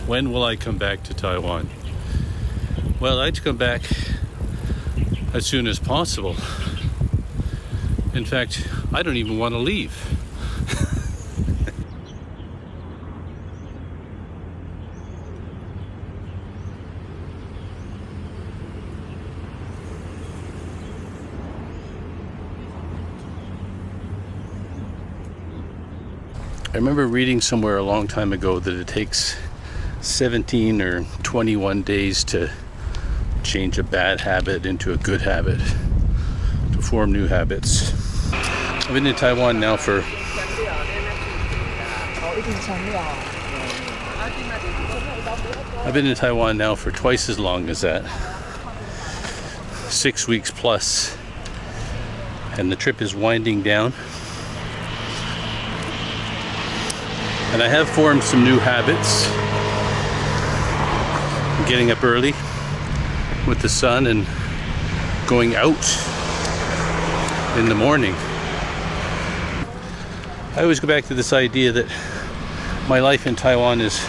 When will I come back to Taiwan? Well, I'd like to come back as soon as possible. In fact, I don't even want to leave. I remember reading somewhere a long time ago that it takes 17 or 21 days to change a bad habit into a good habit, to form new habits. I've been in Taiwan now for twice as long as that. 6 weeks plus. And the trip is winding down. And I have formed some new habits. Getting up early with the sun and going out in the morning. I always go back to this idea that my life in Taiwan is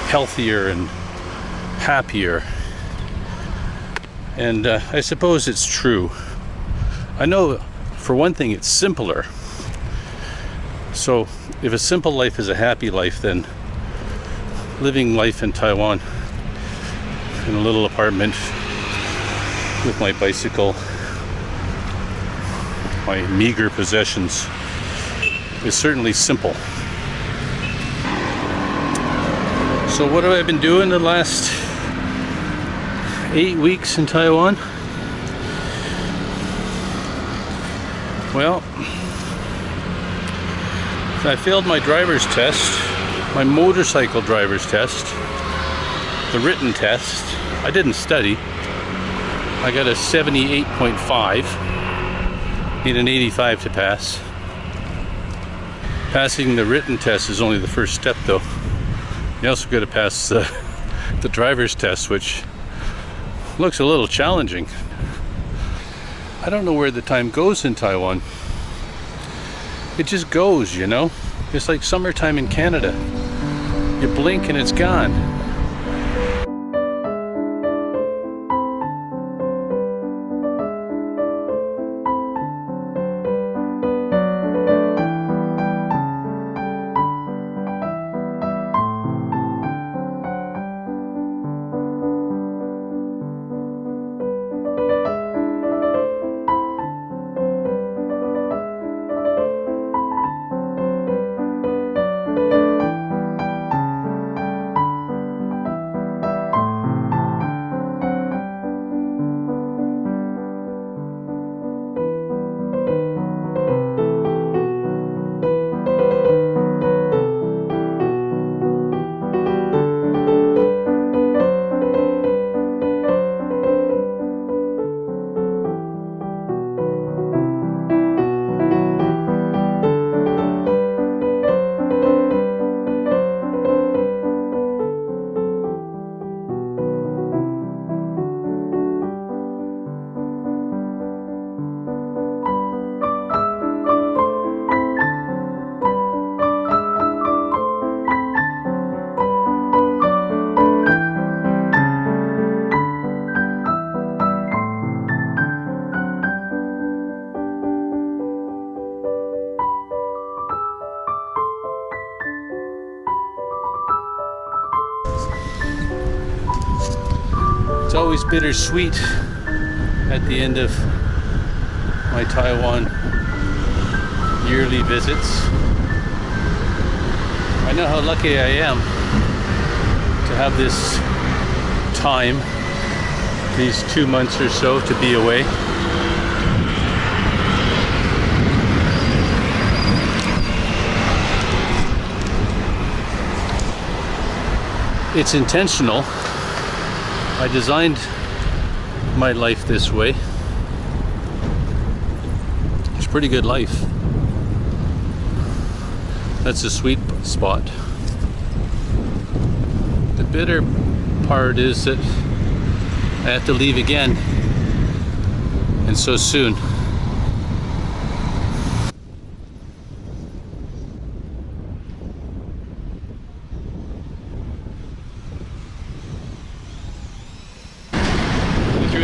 healthier and happier. And I suppose it's true. I know for one thing it's simpler. So if a simple life is a happy life, then living life in Taiwan in a little apartment with my bicycle, my meager possessions, is certainly simple. So what have I been doing the last 8 weeks in Taiwan? Well, I failed my driver's test, my motorcycle driver's test, the written test. I didn't study. I got a 78.5. Need an 85 to pass. Passing the written test is only the first step though. You also got to pass the driver's test, which looks a little challenging. I don't know where the time goes in Taiwan. It just goes, you know? It's like summertime in Canada. You blink and it's gone. It's always bittersweet at the end of my Taiwan yearly visits. I know how lucky I am to have this time, these 2 months or so, to be away. It's intentional. I designed my life this way. It's a pretty good life. That's the sweet spot. The bitter part is that I have to leave again, and so soon.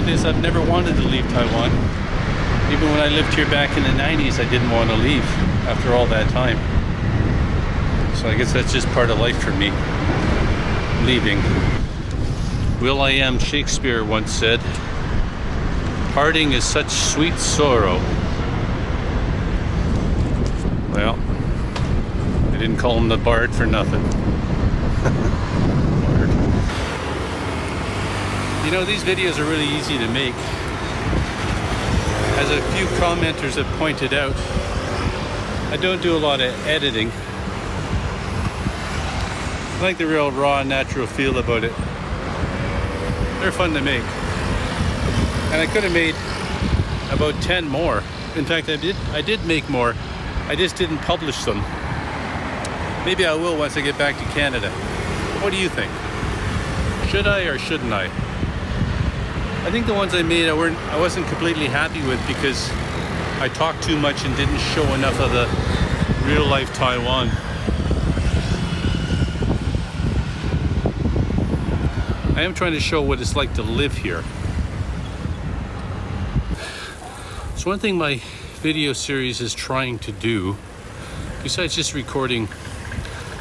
truth is, I've never wanted to leave Taiwan. Even when I lived here back in the 90s, I didn't want to leave after all that time. So I guess that's just part of life for me, leaving. Will.i.am Shakespeare once said, "Parting is such sweet sorrow." Well, they didn't call him the bard for nothing. Bard. You know, these videos are really easy to make. As a few commenters have pointed out, I don't do a lot of editing. I like the real raw, natural feel about it. They're fun to make. And I could have made about 10 more. In fact, I did make more. I just didn't publish them. Maybe I will once I get back to Canada. What do you think? Should I or shouldn't I? I think the ones I made I wasn't completely happy with because I talked too much and didn't show enough of the real life Taiwan. I am trying to show what it's like to live here. So one thing my video series is trying to do, besides just recording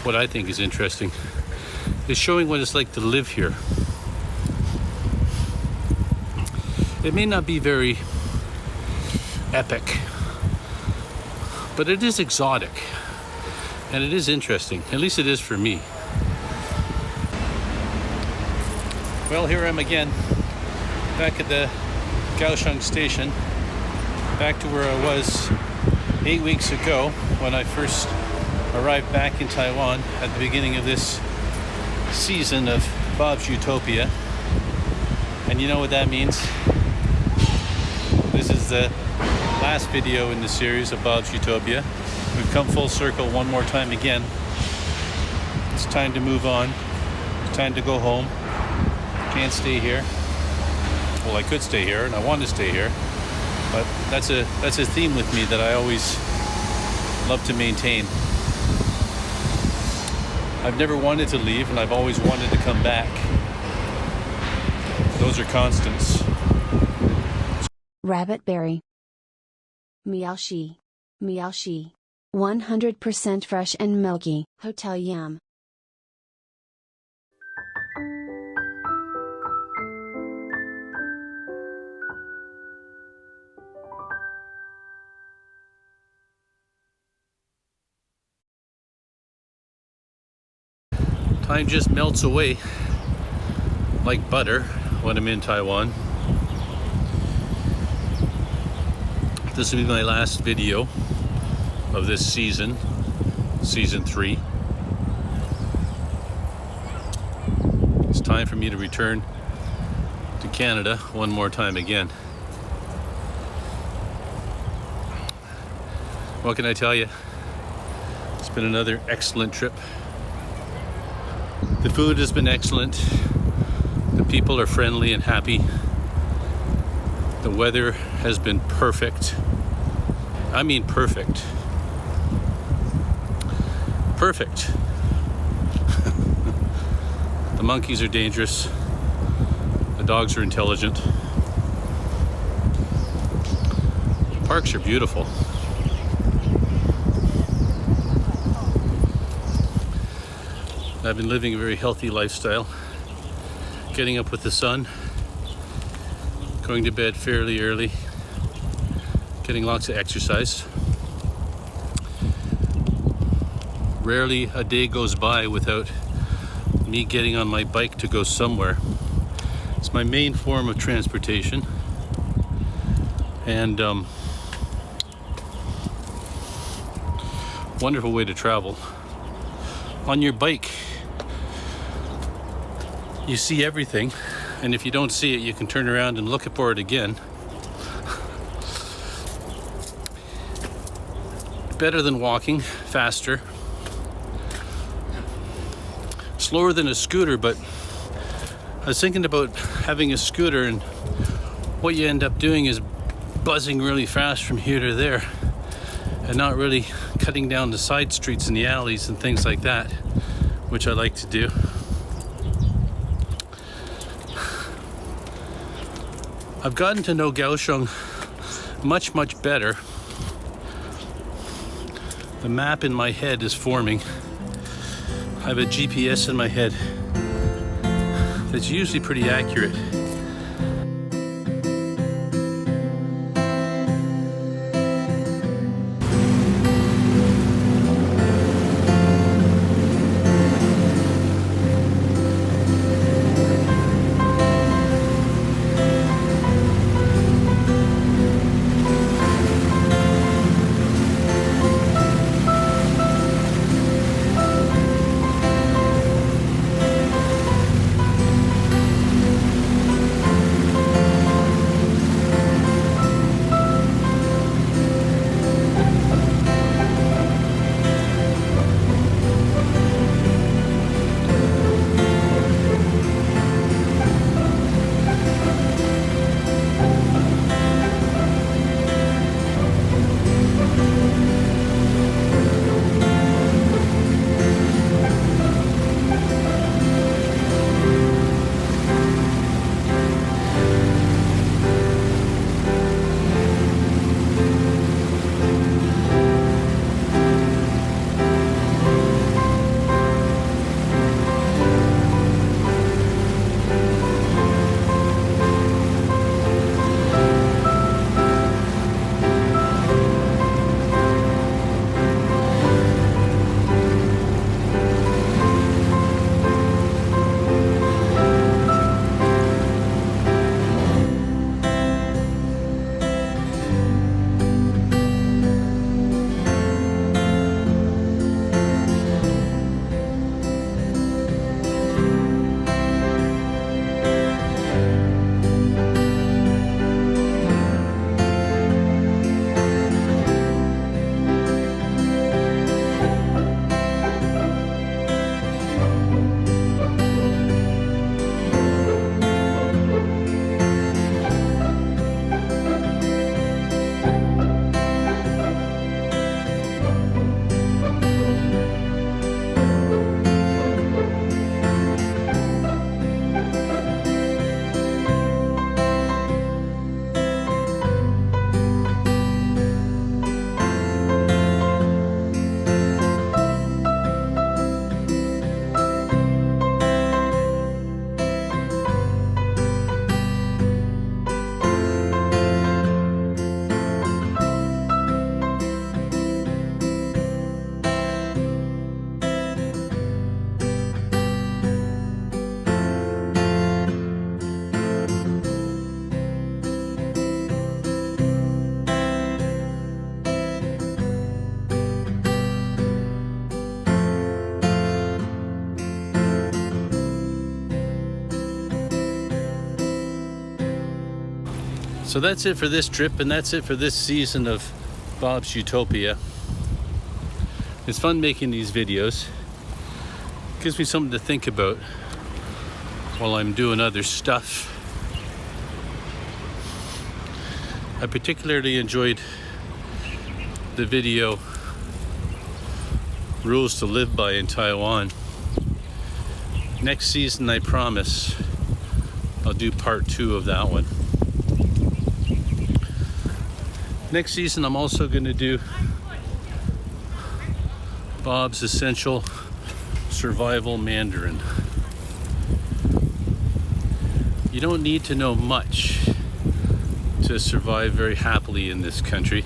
what I think is interesting, is showing what it's like to live here. It may not be very epic, but it is exotic and it is interesting. At least it is for me. Well, here I am again, back at the Kaohsiung station, back to where I was 8 weeks ago when I first arrived back in Taiwan at the beginning of this season of Bob's Utopia. And you know what that means? This is the last video in the series of Bob's Utopia. We've come full circle one more time again. It's time to move on. It's time to go home. Can't stay here. Well, I could stay here, and I want to stay here, but that's a theme with me that I always love to maintain. I've never wanted to leave, and I've always wanted to come back. Those are constants. Rabbitberry. Miaoshi. Miaoshi. 100% fresh and milky. Hotel Yum. Time just melts away like butter when I'm in Taiwan. This will be my last video of this season, season 3. It's time for me to return to Canada one more time again. What can I tell you? It's been another excellent trip. The food has been excellent. The people are friendly and happy. The weather has been perfect. I mean perfect. Perfect. The monkeys are dangerous. The dogs are intelligent. The parks are beautiful. I've been living a very healthy lifestyle, getting up with the sun, going to bed fairly early, getting lots of exercise. Rarely a day goes by without me getting on my bike to go somewhere. It's my main form of transportation, and wonderful way to travel. On your bike, you see everything, and if you don't see it, you can turn around and look for it again. Better than walking, faster. Slower than a scooter, but I was thinking about having a scooter, and what you end up doing is buzzing really fast from here to there and not really cutting down the side streets and the alleys and things like that, which I like to do. I've gotten to know Kaohsiung much better. The map in my head is forming. I have a GPS in my head that's usually pretty accurate. So that's it for this trip, and that's it for this season of Bob's Utopia. It's fun making these videos. It gives me something to think about while I'm doing other stuff. I particularly enjoyed the video Rules to Live By in Taiwan. Next season, I promise, I'll do part 2 of that one. Next season, I'm also going to do Bob's Essential Survival Mandarin. You don't need to know much to survive very happily in this country,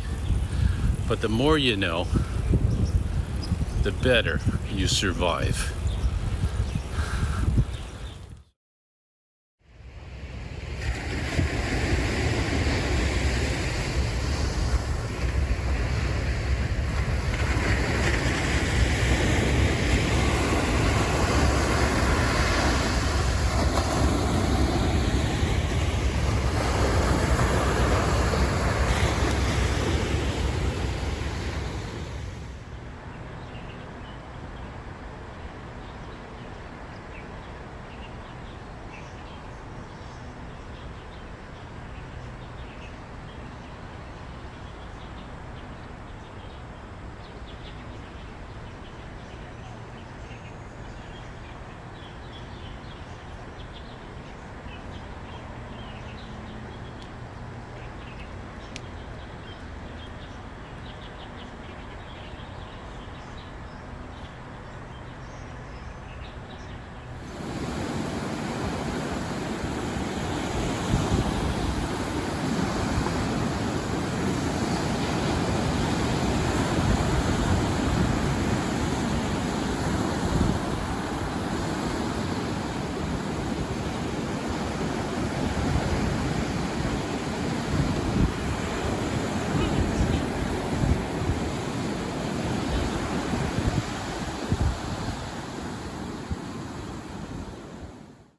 but the more you know, the better you survive.